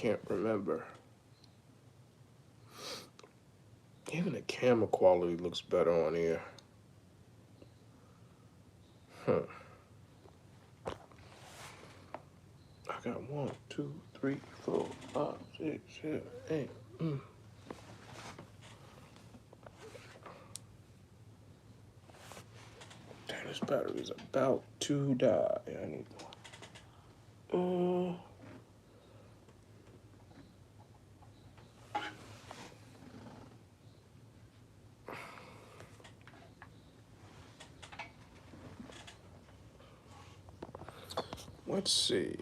can't remember. Even the camera quality looks better on here. Huh. I got 1, 2, 3, 4, 5, 6, 7, 8. Damn, this battery is about to die. I need to. Let's see.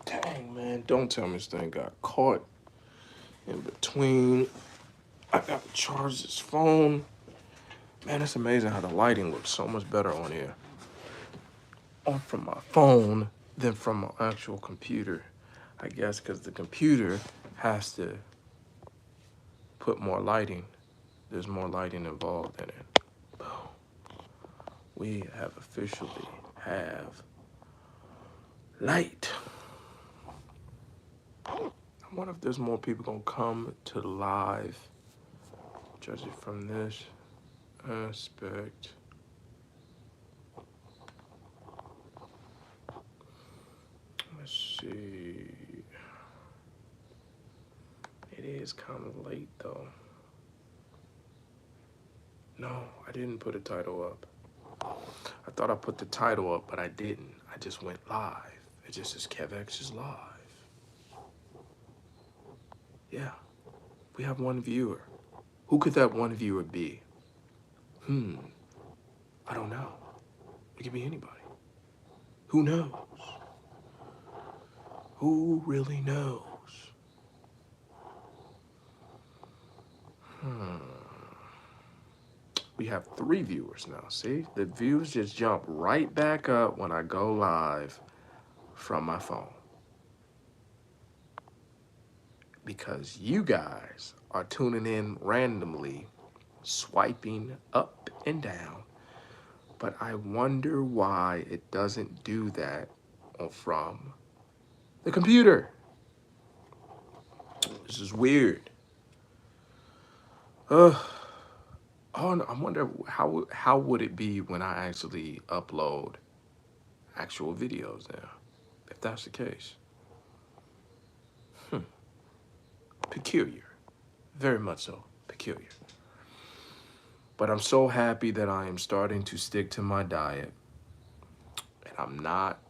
Dang, man. Don't tell me this thing got caught in between. I got to charge this phone. Man, it's amazing how the lighting looks so much better on here. On from my phone than from my actual computer. I guess because the computer has to put more lighting. There's more lighting involved in it. Boom. We have officially have light. I wonder if there's more people gonna come to the live. Judging from this aspect. Let's see. It is kind of late though. No, I didn't put a title up. I thought I put the title up, but I didn't. I just went live. It just says KevX is live. Yeah, we have one viewer. Who could that one viewer be? I don't know. It could be anybody. Who knows? Who really knows? We have 3 viewers now. See, the views just jump right back up when I go live from my phone. Because you guys are tuning in randomly, swiping up and down. But I wonder why it doesn't do that from the computer. This is weird. Oh, I wonder how would it be when I actually upload actual videos now, if that's the case. Peculiar, very much so, peculiar. But I'm so happy that I am starting to stick to my diet, and I'm not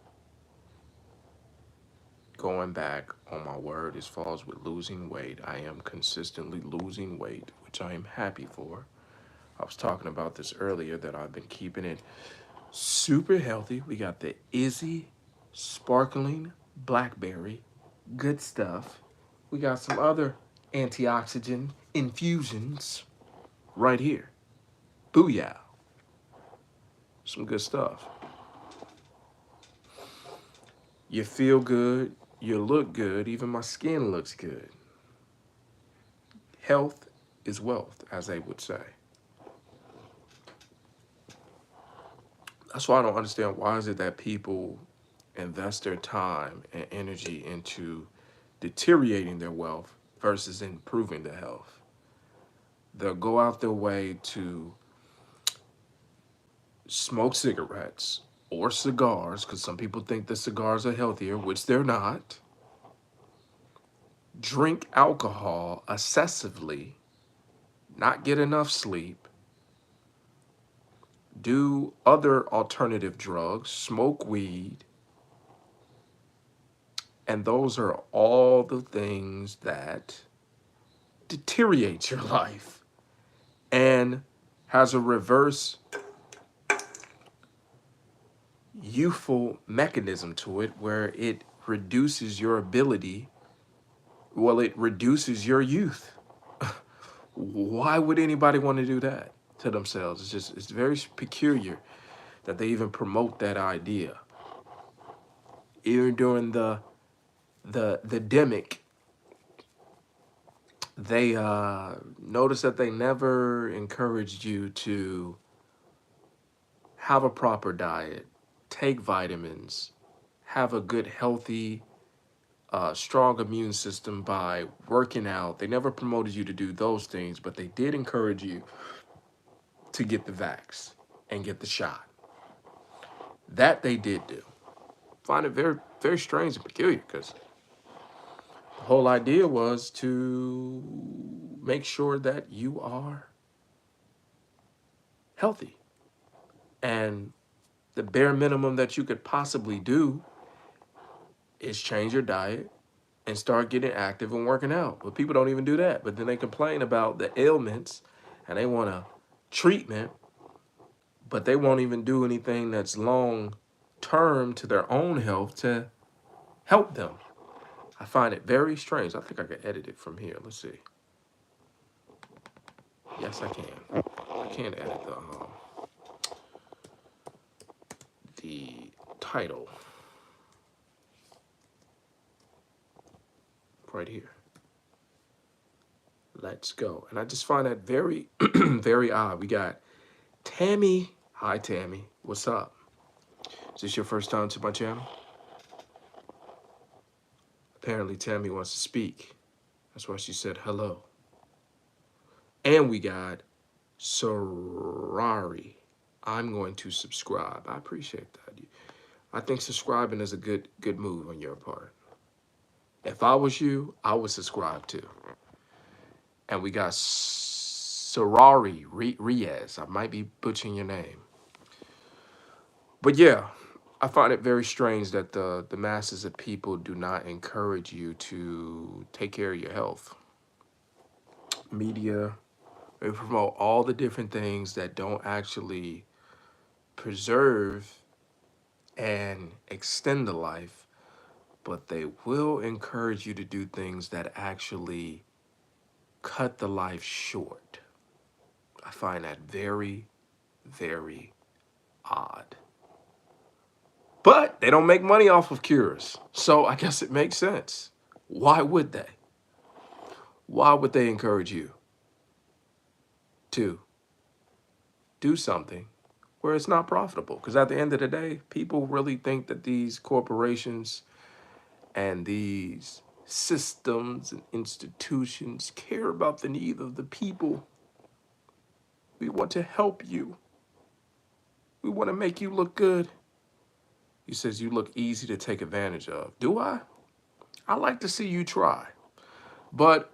going back on my word as far as with losing weight. I am consistently losing weight, which I am happy for. I was talking about this earlier, that I've been keeping it super healthy. We got the Izzy sparkling blackberry, good stuff. We got some other antioxidant infusions right here. Booyah. Some good stuff. You feel good, you look good, even my skin looks good. Health is wealth, as they would say. That's why I don't understand, why is it that people invest their time and energy into deteriorating their wealth versus improving their health? They'll go out their way to smoke cigarettes or cigars, because some people think the cigars are healthier, which they're not. Drink alcohol excessively, not get enough sleep, do other alternative drugs, smoke weed, and those are all the things that deteriorate your life and has a reverse youthful mechanism to it, where it reduces your ability, well, it reduces your youth. Why would anybody want to do that to themselves? It's very peculiar that they even promote that idea. Even during the demic, they noticed that they never encouraged you to have a proper diet, take vitamins, have a good, healthy, strong immune system by working out. They never promoted you to do those things, but they did encourage you to get the vax and get the shot. That they did do. Find it very, very strange and peculiar because the whole idea was to make sure that you are healthy. And the bare minimum that you could possibly do is change your diet and start getting active and working out. But people don't even do that. But then they complain about the ailments and they want a treatment, but they won't even do anything that's long term to their own health to help them. I find it very strange. I think I can edit it from here. Let's see. Yes, I can. I can edit the title right here. Let's go. And I just find that very, very odd. We got Tammy. Hi, Tammy. What's up? Is this your first time to my channel? Apparently, Tammy wants to speak. That's why she said hello. And we got Sorari. I'm going to subscribe. I appreciate that. I think subscribing is a good move on your part. If I was you, I would subscribe too. And we got Sorari Riaz. I might be butchering your name. But yeah, I find it very strange that the masses of people do not encourage you to take care of your health. Media, they promote all the different things that don't actually preserve and extend the life, but they will encourage you to do things that actually cut the life short. I find that very, very odd. But they don't make money off of cures, so I guess it makes sense. Why would they? Why would they encourage you to do something where it's not profitable? Because at the end of the day, people really think that these corporations and these systems and institutions care about the need of the people. We want to help you. We want to make you look good. He says you look easy to take advantage of. Do I? I like to see you try. But,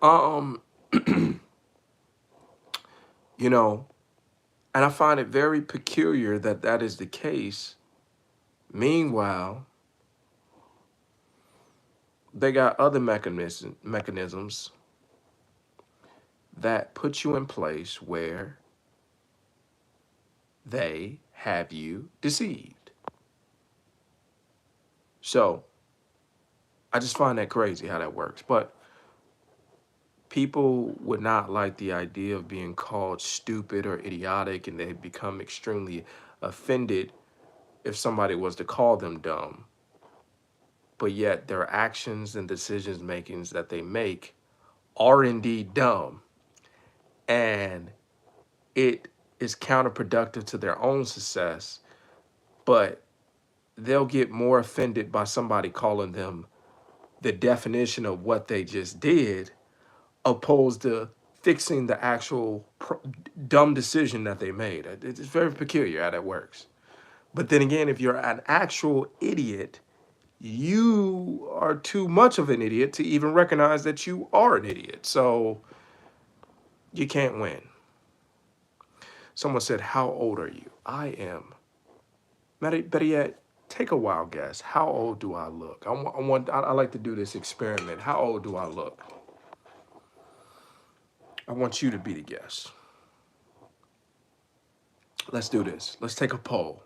you know, and I find it very peculiar that that is the case. Meanwhile, they got other mechanisms that put you in place where they have you deceived. So I just find that crazy how that works. But people would not like the idea of being called stupid or idiotic, and they become extremely offended if somebody was to call them dumb. But yet their actions and decisions makings that they make are indeed dumb. And it is counterproductive to their own success, but they'll get more offended by somebody calling them the definition of what they just did, opposed to fixing the actual dumb decision that they made. It's very peculiar how that works. But then again, if you're an actual idiot, you are too much of an idiot to even recognize that you are an idiot. So you can't win. Someone said, how old are you? I am. Better yet, take a wild guess. How old do I look? I like to do this experiment. How old do I look? I want you to be the guess. Let's do this. Let's take a poll.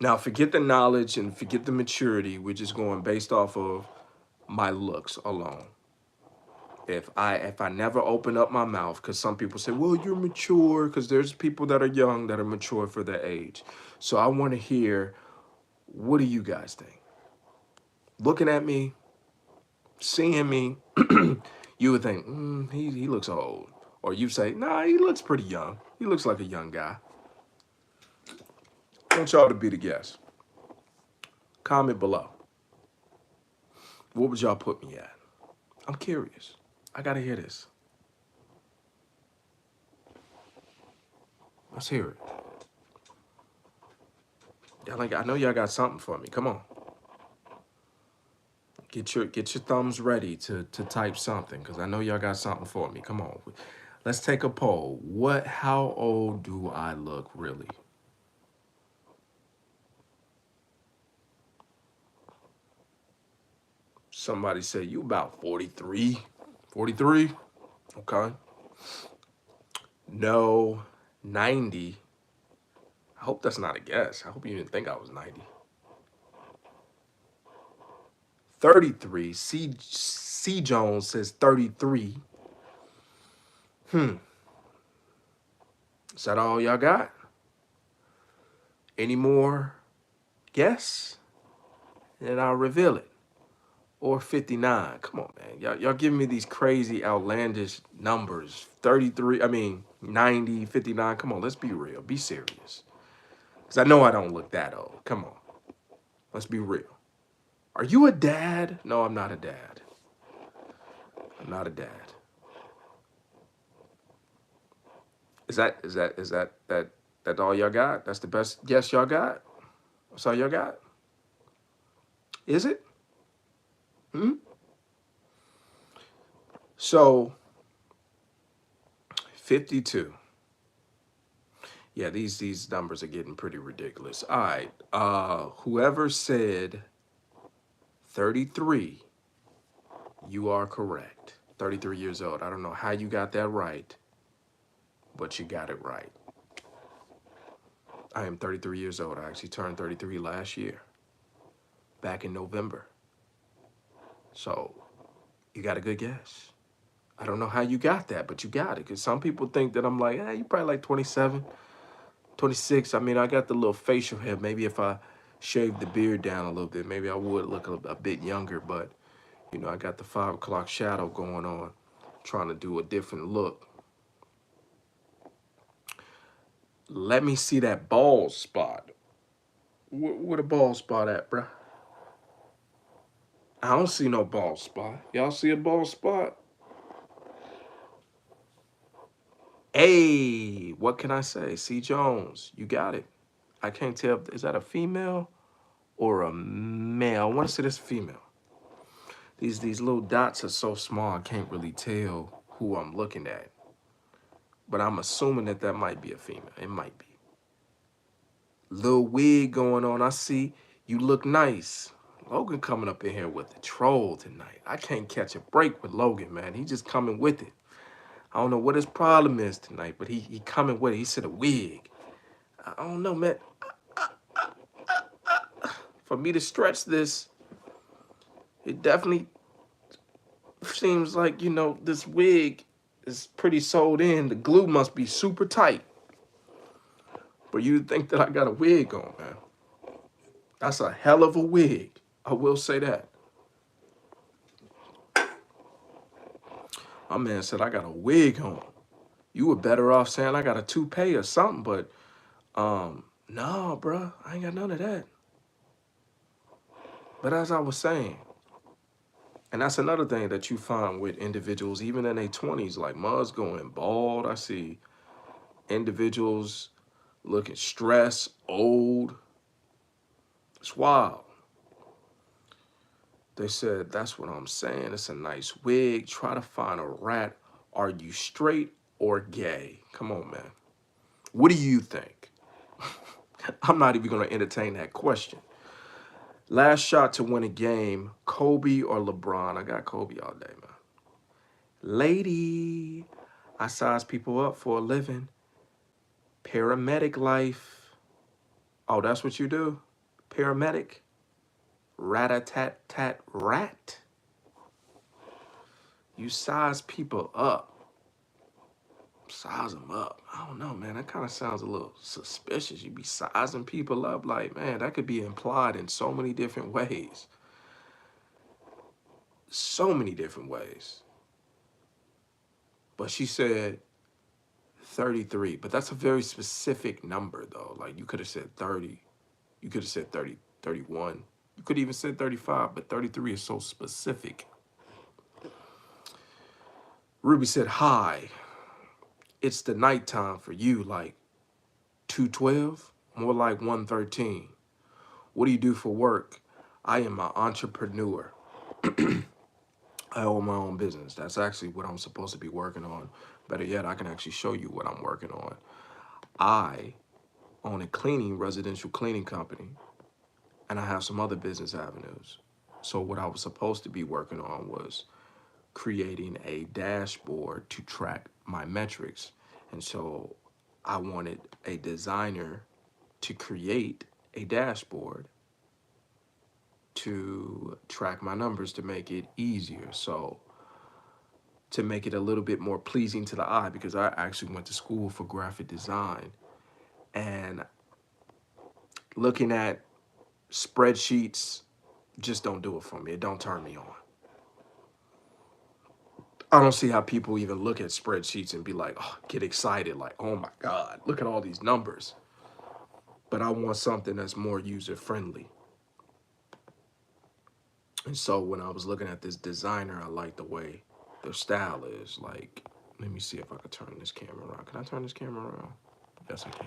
Now, forget the knowledge and forget the maturity. We're just going based off of my looks alone. If I never open up my mouth, because some people say, well, you're mature, because there's people that are young that are mature for their age. So I want to hear, what do you guys think? Looking at me, seeing me, you would think, he looks old. Or you say, nah, he looks pretty young. He looks like a young guy. I want y'all to be the guest. Comment below. What would y'all put me at? I'm curious. I gotta hear this. Let's hear it. Y'all like, I know y'all got something for me. Come on. Get your thumbs ready to type something, because I know y'all got something for me. Come on. Let's take a poll. How old do I look really? Somebody said you about 43. 43? Okay. No, 90. I hope that's not a guess. I hope you didn't think I was 90. 33. C Jones says 33. Is that all y'all got? Any more guess? And I'll reveal it. Or 59. Come on, man. Y'all giving me these crazy, outlandish numbers. 33, 90, 59. Come on, let's be real. Be serious. Because I know I don't look that old. Come on. Let's be real. Are you a dad? No, I'm not a dad. I'm not a dad. Is that all y'all got? That's the best guess y'all got? That's all y'all got? Is it? So 52. Yeah, these numbers are getting pretty ridiculous. All right. Whoever said 33, you are correct. 33 years old. I don't know how you got that right, but you got it right. I am 33 years old. I actually turned 33 last year, back in November. So you got a good guess. I don't know how you got that, but you got it. Because some people think that I'm like, you probably like 27, 26. I mean, I got the little facial hair. Maybe if I shaved the beard down a little bit, maybe I would look a bit younger. But, you know, I got the 5 o'clock shadow going on, trying to do a different look. Let me see that bald spot. Where the bald spot at, bruh? I don't see no bald spot. Y'all see a bald spot? Hey, what can I say? C. Jones, you got it. I can't tell. Is that a female or a male? I want to say this female. These little dots are so small, I can't really tell who I'm looking at. But I'm assuming that might be a female. It might be. Little wig going on. I see you look nice. Logan coming up in here with the troll tonight. I can't catch a break with Logan, man. He just coming with it. I don't know what his problem is tonight, but he coming with it. He said a wig. I don't know, man. For me to stretch this, it definitely seems like, you know, this wig is pretty sewed in. The glue must be super tight. But you think that I got a wig on, man. That's a hell of a wig. I will say that. My man said I got a wig on. You were better off saying I got a toupee or something, but no, bruh, I ain't got none of that. But as I was saying, and that's another thing that you find with individuals, even in their 20s, like Muzz going bald. I see individuals looking stressed, old. It's wild. They said, that's what I'm saying. It's a nice wig. Try to find a rat. Are you straight or gay? Come on, man. What do you think? I'm not even going to entertain that question. Last shot to win a game, Kobe or LeBron? I got Kobe all day, man. Lady, I size people up for a living. Paramedic life. Oh, that's what you do? Paramedic? Rat-a-tat-tat-rat? You size people up. Size them up. I don't know, man. That kind of sounds a little suspicious. You be sizing people up like, man, that could be implied in so many different ways. So many different ways. But she said 33, but that's a very specific number though. Like you could have said 30, you could have said 30, 31. You could even said 35, but 33 is so specific. Ruby said, hi, it's the nighttime for you, like 212, more like 113. What do you do for work? I am an entrepreneur. I own my own business. That's actually what I'm supposed to be working on. Better yet, I can actually show you what I'm working on. I own a residential cleaning company, and I have some other business avenues. So what I was supposed to be working on was creating a dashboard to track my metrics. And so I wanted a designer to create a dashboard to track my numbers to make it easier. So to make it a little bit more pleasing to the eye, because I actually went to school for graphic design, and looking at spreadsheets just don't do it for me. It don't turn me on. I don't see how people even look at spreadsheets and be like, oh, get excited, like, oh my God, look at all these numbers. But I want something that's more user friendly. And so when I was looking at this designer, I like the way their style is. Like, let me see if I can turn this camera around. Can I turn this camera around? Yes, I can.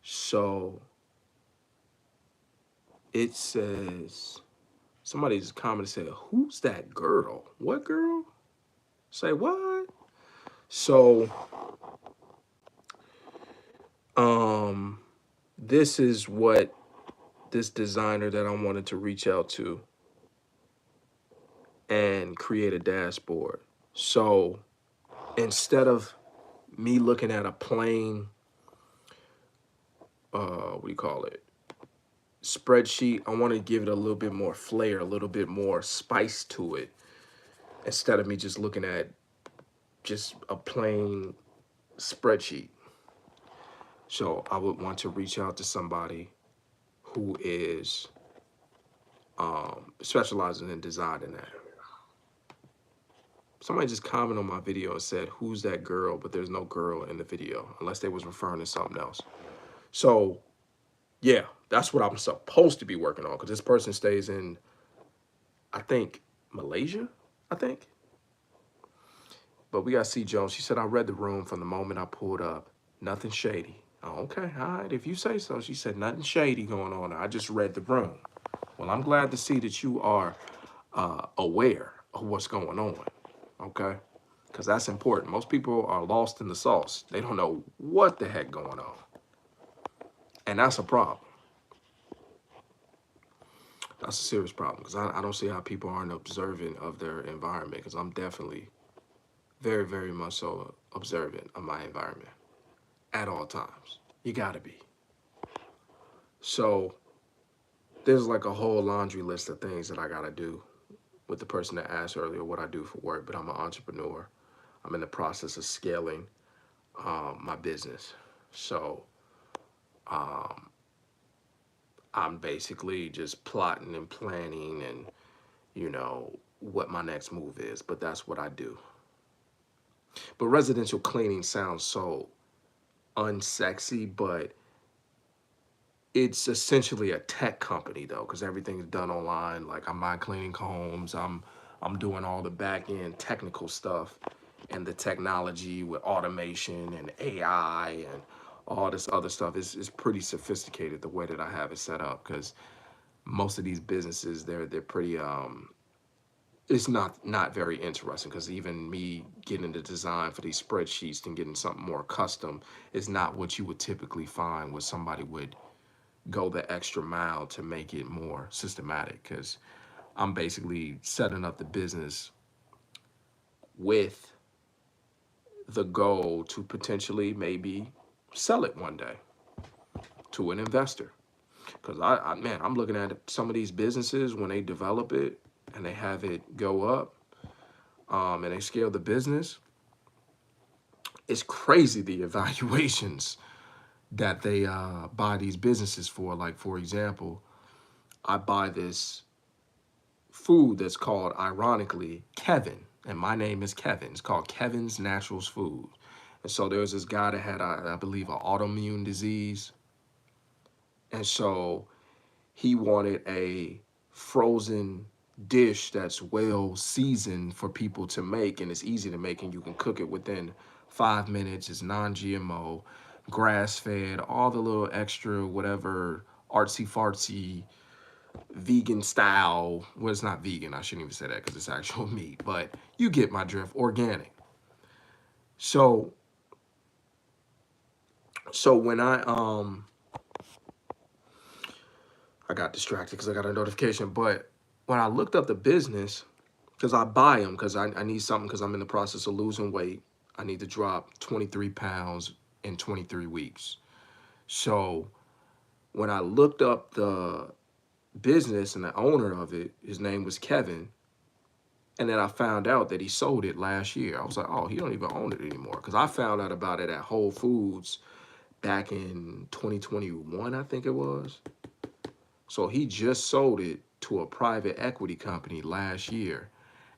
So it says, somebody just commented, said, who's that girl? What girl? Say what? So, this is what this designer that I wanted to reach out to and create a dashboard. So instead of me looking at a plain, what do you call it, spreadsheet, I want to give it a little bit more flair, a little bit more spice to it, instead of me just looking at just a plain spreadsheet. So I would want to reach out to somebody who is specializing in design in that. Somebody just commented on my video and said, who's that girl? But there's no girl in the video, unless they was referring to something else. So yeah, that's what I'm supposed to be working on, because this person stays in, I think, Malaysia, I think. But we got C. Jones. She said, I read the room from the moment I pulled up. Nothing shady. Oh, okay, all right, if you say so. She said, nothing shady going on. I just read the room. Well, I'm glad to see that you are aware of what's going on, okay? Because that's important. Most people are lost in the sauce. They don't know what the heck going on. And that's a problem. That's a serious problem, because I don't see how people aren't observant of their environment, because I'm definitely very, very much so observant of my environment at all times. You gotta be. So there's like a whole laundry list of things that I gotta do with the person that asked earlier what I do for work, but I'm an entrepreneur. I'm in the process of scaling my business. So I'm basically just plotting and planning and, you know, what my next move is, but that's what I do. But residential cleaning sounds so unsexy, but it's essentially a tech company though, because everything's done online. Like I'm not cleaning homes, I'm doing all the back end technical stuff and the technology with automation and AI and all this other stuff is pretty sophisticated the way that I have it set up, because most of these businesses they're pretty it's not very interesting, because even me getting the design for these spreadsheets and getting something more custom is not what you would typically find where somebody would go the extra mile to make it more systematic, because I'm basically setting up the business with the goal to potentially maybe sell it one day to an investor. Because man, I'm looking at some of these businesses when they develop it and they have it go up and they scale the business. It's crazy the evaluations that they buy these businesses for. Like, for example, I buy this food that's called, ironically, Kevin. And my name is Kevin. It's called Kevin's Naturals Food. And so there was this guy that had, I believe, an autoimmune disease. And so he wanted a frozen dish that's well seasoned for people to make, and it's easy to make, and you can cook it within 5 minutes. It's non-GMO, grass-fed, all the little extra whatever artsy-fartsy vegan style. Well, it's not vegan. I shouldn't even say that because it's actual meat, but you get my drift. Organic. So when I got distracted because I got a notification, but when I looked up the business, because I buy them because I need something because I'm in the process of losing weight. I need to drop 23 pounds in 23 weeks. So when I looked up the business and the owner of it, his name was Kevin. And then I found out that he sold it last year. I was like, oh, he don't even own it anymore. Because I found out about it at Whole Foods back in 2021, I think it was. So he just sold it to a private equity company last year.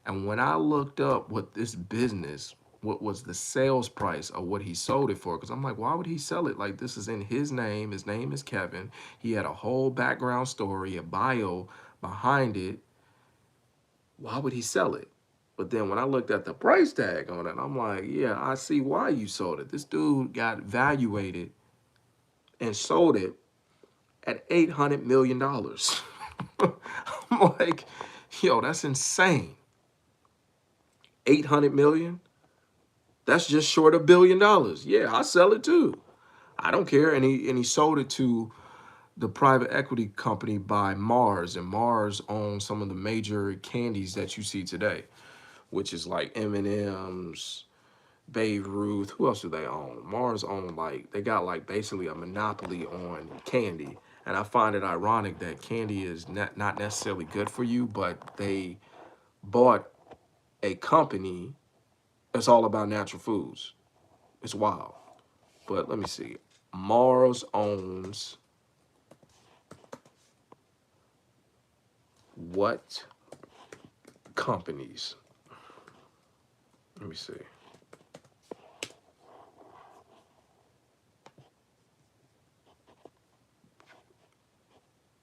And when I looked up what this business, what was the sales price of what he sold it for, because I'm like, why would he sell it? Like, this is in his name. His name is Kevin. He had a whole background story, a bio behind it. Why would he sell it? But then when I looked at the price tag on it, I'm like, yeah, I see why you sold it. This dude got valuated and sold it at $800 million. I'm like, yo, that's insane. 800 million? That's just short of $1 billion. Yeah, I sell it too. I don't care. And he sold it to the private equity company by Mars, and Mars owns some of the major candies that you see today, which is like M&M's, Babe Ruth. Who else do they own? Mars own, like, they got like basically a monopoly on candy. And I find it ironic that candy is not necessarily good for you, but they bought a company that's all about natural foods. It's wild. But let me see. Mars owns what companies? Let me see.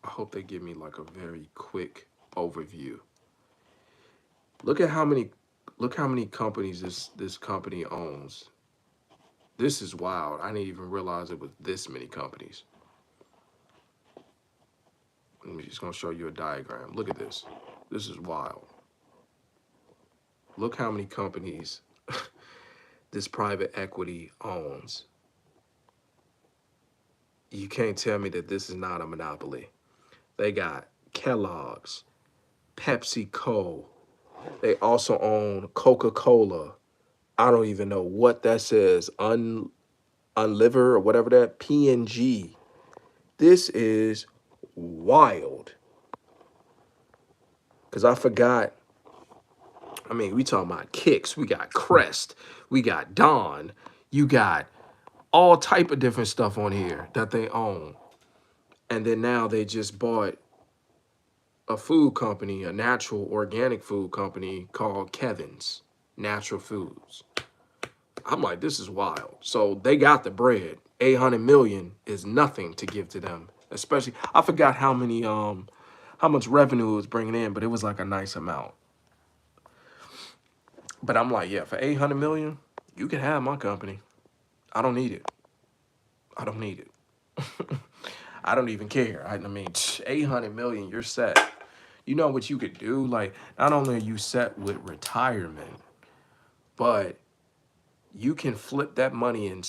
I hope they give me like a very quick overview. Look at how many companies this company owns. This is wild. I didn't even realize it was this many companies. I'm just gonna show you a diagram. Look at this. This is wild. Look how many companies this private equity owns. You can't tell me that this is not a monopoly. They got Kellogg's, PepsiCo. They also own Coca-Cola. I don't even know what that says. Unliver or whatever that. P&G. This is wild. Because I forgot. I mean, we talking about Kicks. We got Crest. We got Dawn. You got all type of different stuff on here that they own. And then now they just bought a food company, a natural organic food company called Kevin's Natural Foods. I'm like, this is wild. So they got the bread. 800 million is nothing to give to them. Especially, I forgot how much revenue it was bringing in, but it was like a nice amount. But I'm like, yeah, for 800 million, you can have my company. I don't need it. I don't need it. I don't even care. I mean, 800 million, you're set. You know what you could do? Like, not only are you set with retirement, but you can flip that money in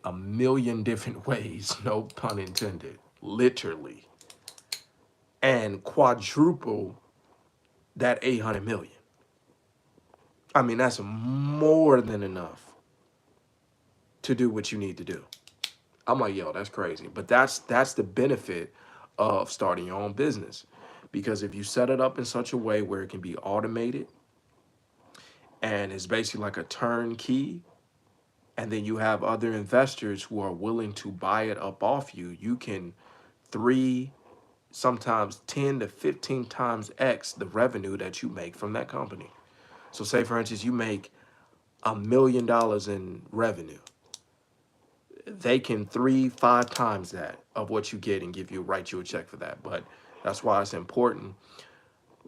a million different ways, no pun intended, literally, and quadruple that 800 million. I mean, that's more than enough to do what you need to do. I'm like, yo, that's crazy. But that's the benefit of starting your own business. Because if you set it up in such a way where it can be automated and it's basically like a turnkey, and then you have other investors who are willing to buy it up off you, you can 3, sometimes 10 to 15 times X the revenue that you make from that company. So say, for instance, you make $1 million in revenue, they can 3, 5 times that of what you get and write you a check for that. But that's why it's important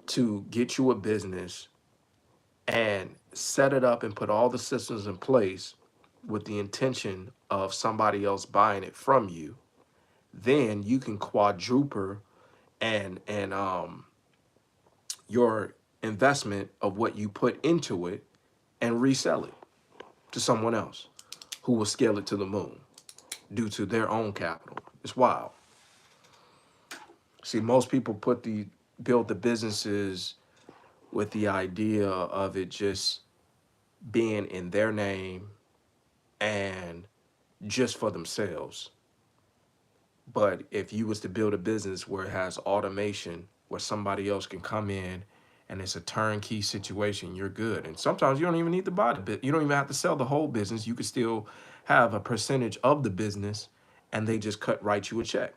to get you a business and set it up and put all the systems in place with the intention of somebody else buying it from you. Then you can quadruple and your investment of what you put into it and resell it to someone else who will scale it to the moon due to their own capital. It's wild. See, most people build the businesses with the idea of it just being in their name and just for themselves. But if you was to build a business where it has automation, where somebody else can come in and it's a turnkey situation, you're good. And sometimes you don't even need to buy the bit. You don't even have to sell the whole business. You could still have a percentage of the business and they just write you a check.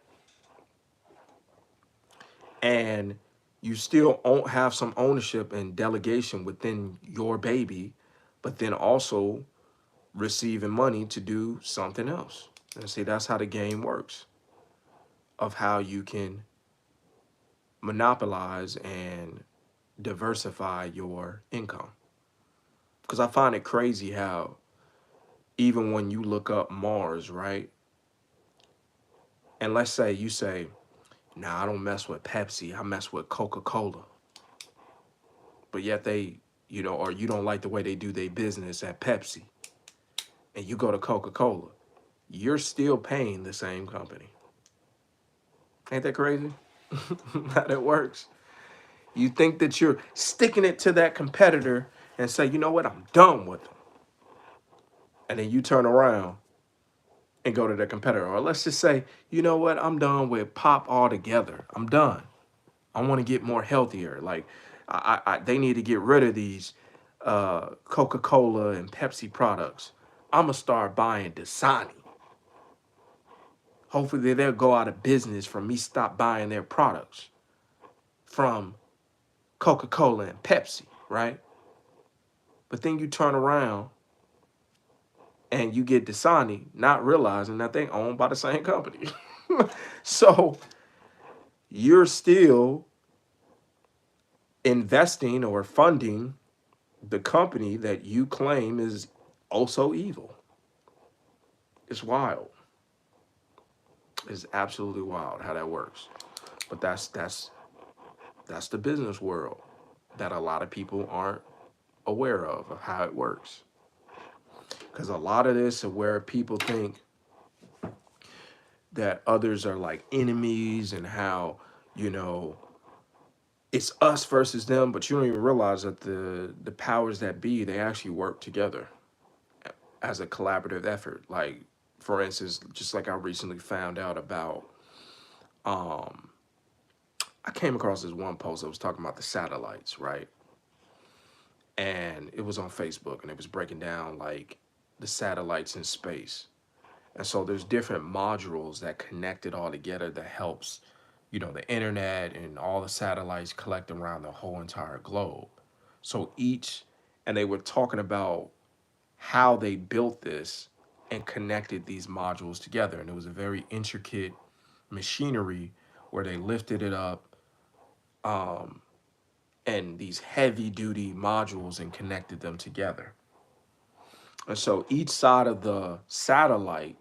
And you still have some ownership and delegation within your baby, but then also receiving money to do something else. And see, that's how the game works, of how you can monopolize and diversify your income. Because I find it crazy how even when you look up Mars, right? And let's say you say, nah, I don't mess with Pepsi, I mess with Coca-Cola. But yet or you don't like the way they do their business at Pepsi, and you go to Coca-Cola, you're still paying the same company. Ain't that crazy? How that works? You think that you're sticking it to that competitor and say, you know what, I'm done with them. And then you turn around and go to the competitor. Or let's just say, you know what, I'm done with pop altogether. I'm done. I want to get more healthier. Like, they need to get rid of these Coca-Cola and Pepsi products. I'm going to start buying Dasani. Hopefully they'll go out of business from me stop buying their products from Coca-Cola and Pepsi, right? But then you turn around and you get Dasani, not realizing that they owned by the same company. So you're still investing or funding the company that you claim is also evil. It's wild. It's absolutely wild how that works. But that's the business world that a lot of people aren't aware of how it works. Because a lot of this is where people think that others are like enemies and how, it's us versus them, but you don't even realize that the powers that be, they actually work together as a collaborative effort. Like, for instance, just like I recently found out about, I came across this one post that was talking about the satellites, right? And it was on Facebook, and it was breaking down like the satellites in space. And so there's different modules that connect it all together that helps, the internet and all the satellites collect around the whole entire globe. So and they were talking about how they built this and connected these modules together. And it was a very intricate machinery where they lifted it up, and these heavy duty modules and connected them together. And so each side of the satellite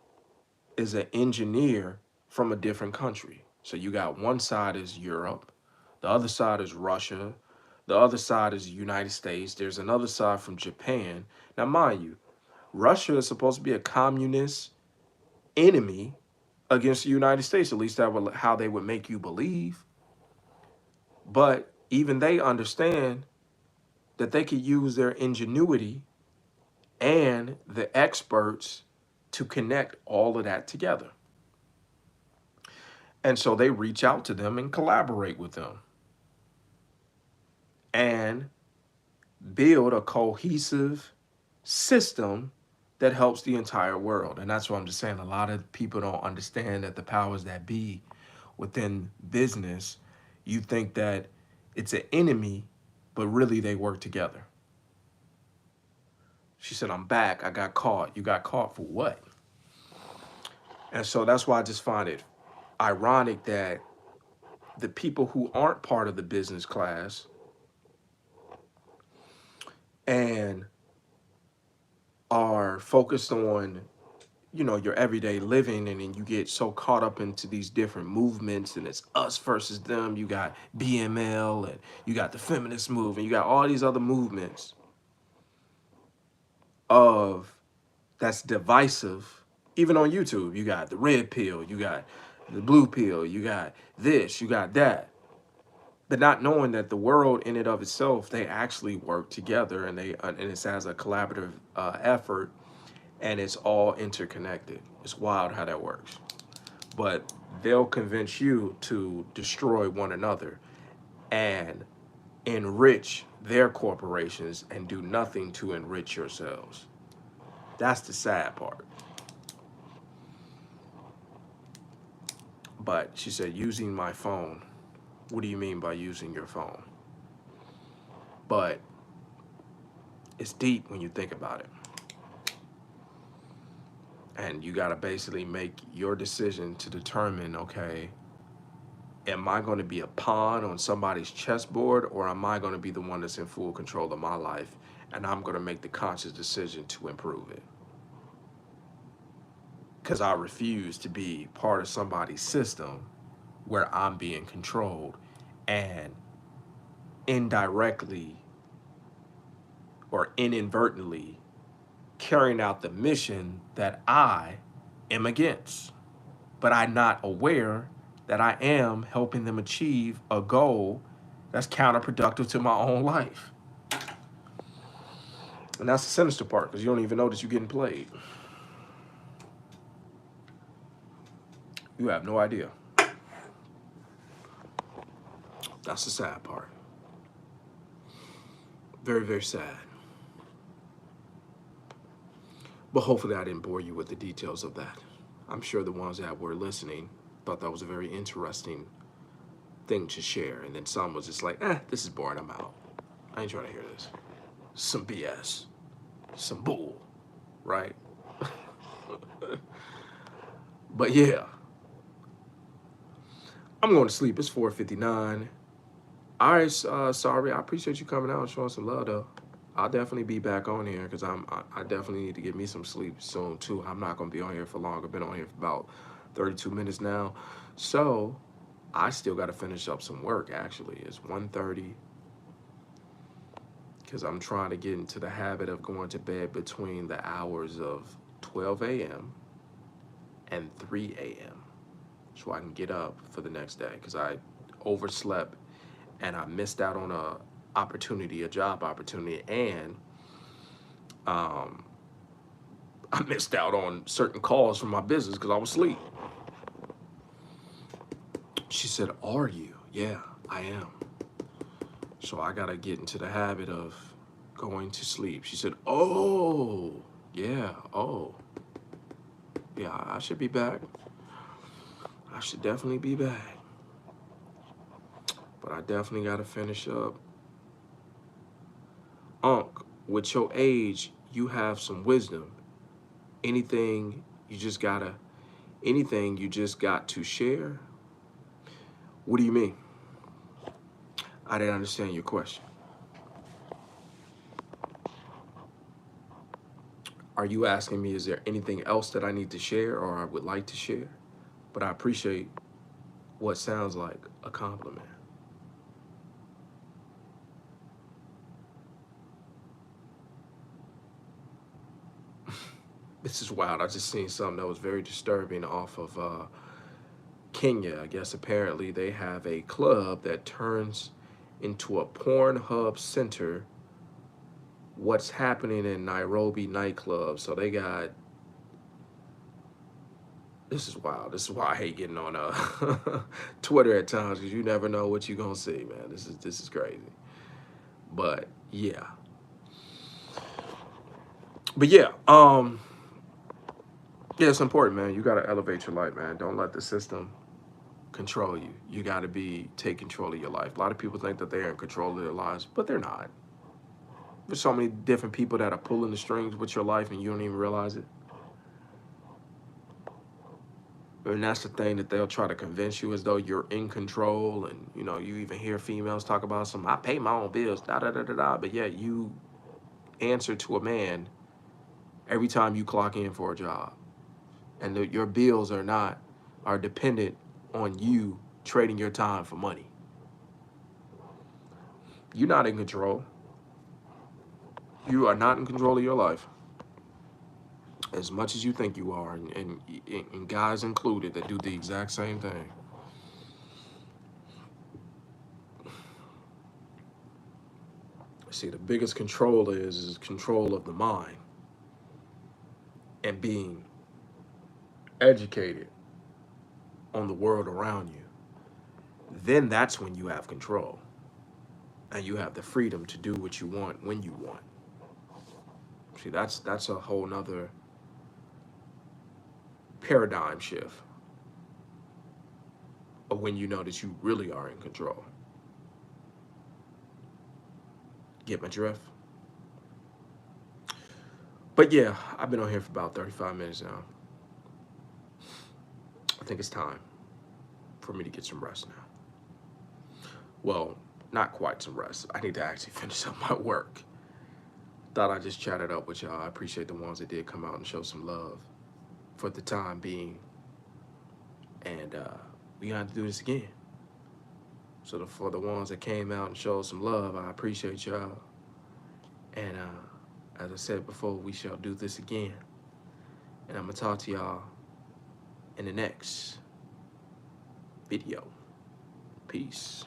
is an engineer from a different country. So you got one side is Europe, the other side is Russia, the other side is the United States. There's another side from Japan. Now, mind you, Russia is supposed to be a communist enemy against the United States. At least that was how they would make you believe. But even they understand that they could use their ingenuity and the experts to connect all of that together. And so they reach out to them and collaborate with them and build a cohesive system that helps the entire world. And that's what I'm just saying. A lot of people don't understand that the powers that be within business, you think that it's an enemy, but really they work together. She said, I'm back. I got caught. You got caught for what? And so that's why I just find it ironic that the people who aren't part of the business class and are focused on, you know, your everyday living, and then you get so caught up into these different movements, and it's us versus them. You got BML, and you got the feminist movement, you got all these other movements of that's divisive. Even on YouTube, you got the red pill, you got the blue pill, you got this, you got that. But not knowing that the world in and of itself, they actually work together, and it's as a collaborative effort, and it's all interconnected. It's wild how that works. But they'll convince you to destroy one another and enrich their corporations and do nothing to enrich yourselves. That's the sad part. But she said, using my phone. What do you mean by using your phone? But it's deep when you think about it. And you got to basically make your decision to determine, okay, am I going to be a pawn on somebody's chessboard, or am I going to be the one that's in full control of my life, and I'm going to make the conscious decision to improve it? Because I refuse to be part of somebody's system where I'm being controlled and indirectly or inadvertently carrying out the mission that I am against. But I'm not aware that I am helping them achieve a goal that's counterproductive to my own life. And that's the sinister part, because you don't even notice you're getting played. You have no idea. That's the sad part. Very, very sad. But hopefully I didn't bore you with the details of that. I'm sure the ones that were listening thought that was a very interesting thing to share. And then some was just like, this is boring, I'm out. I ain't trying to hear this. Some BS. Some bull, right? But yeah. I'm going to sleep. It's 4:59. All right, sorry. I appreciate you coming out and showing some love, though. I'll definitely be back on here because I definitely need to get me some sleep soon, too. I'm not going to be on here for long. I've been on here for about 32 minutes now. So I still got to finish up some work, actually. It's 1:30 because I'm trying to get into the habit of going to bed between the hours of 12 a.m. and 3 a.m. so I can get up for the next day, because I overslept and I missed out on a job opportunity, and I missed out on certain calls from my business because I was asleep. She said, are you? Yeah, I am. So I gotta get into the habit of going to sleep. She said, oh, yeah, oh. Yeah, I should be back. I should definitely be back. But I definitely gotta finish up. Unc, with your age, you have some wisdom. Anything you just got to share? What do you mean? I didn't understand your question. Are you asking me, is there anything else that I need to share or I would like to share? But I appreciate what sounds like a compliment. This is wild. I just seen something that was very disturbing off of Kenya. I guess apparently they have a club that turns into a Pornhub center. What's happening in Nairobi nightclubs? So they got, this is wild. This is why I hate getting on Twitter at times, because you never know what you're gonna see, man. This is crazy. But yeah. Yeah, it's important, man. You gotta elevate your life, man. Don't let the system control you. You gotta take control of your life. A lot of people think that they're in control of their lives, but they're not. There's so many different people that are pulling the strings with your life and you don't even realize it. And that's the thing that they'll try to convince you as though you're in control. And, you know, you even hear females talk about some, I pay my own bills, da da da da da. But yet you answer to a man every time you clock in for a job. And your bills are dependent on you trading your time for money. You're not in control. You are not in control of your life as much as you think you are, and guys included that do the exact same thing. See, the biggest control is control of the mind and being educated on the world around you. Then that's when you have control and you have the freedom to do what you want when you want. See, that's a whole nother paradigm shift of when you know that you really are in control. Get my drift? But yeah, I've been on here for about 35 minutes now. I think it's time for me to get some rest now. Well, not quite some rest. I need to actually finish up my work. Thought I just chatted up with y'all. I appreciate the ones that did come out and show some love for the time being. And we gonna have to do this again. So for the ones that came out and showed some love, I appreciate y'all. And as I said before, we shall do this again. And I'm gonna talk to y'all in the next video. Peace.